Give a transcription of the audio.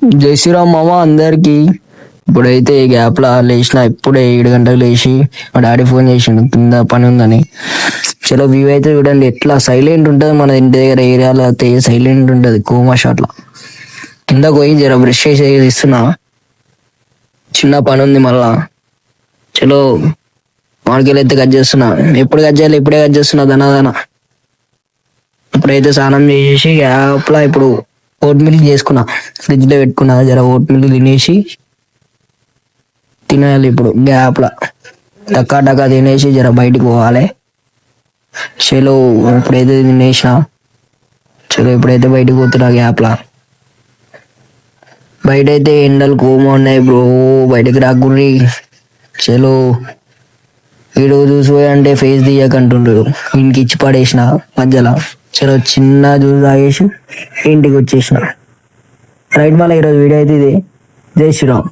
జై శ్రీరామ్ మామ అందరికి. ఇప్పుడైతే ఈ గ్యాప్ లా లేచిన, ఇప్పుడే 7 గంటలకు లేచి మా డాడీ ఫోన్ చేసిండు కింద పని ఉందని. చలో వ్యూ అయితే చూడండి ఎట్లా సైలెంట్ ఉంటుంది. మన ఇంటి దగ్గర ఏరియాలో అయితే సైలెంట్ ఉంటుంది కోమా షాట్లా. కింద పోయి జర బ్రష్ చేసి ఇస్తున్నా, చిన్న పని ఉంది మళ్ళా. చలో మామిడికాయలు అయితే కట్ చేస్తున్నా. ఎప్పుడు కట్ చేయాలి, ఇప్పుడే కట్ చేస్తున్నా దనాదన. ఇప్పుడైతే స్నానం చేసేసి గ్యాప్లా ఇప్పుడు ఓట్ మిల్క్ చేసుకున్నా, ఫ్రిడ్జ్ లో పెట్టుకున్నా. జర ఓట్ మిల్క్ తినేసి తినాలి ఇప్పుడు గ్యాప్లా. టక్కా టక్కా తినేసి జర బయటికి పోవాలి. చలో ఇప్పుడైతే తినేసిన, చలో ఇప్పుడైతే బయటికి పోతున్నా గ్యాప్లా. బయట అయితే ఎండలు కోమా ఉన్నాయి బ్రో, బయటకు రాకుర్రి. చలో వీడు చూసిపోయి అంటే ఫేస్ తీయకంటుండ్రు, ఇంటికి ఇచ్చి పడేసిన మధ్యలో. చలో చిన్న జ్యూస్ తాగేసి ఇంటికి వచ్చేసిన. రైట్ మళ్ళీ ఈరోజు వీడియో అయితే ఇది. జై శ్రీరామ్.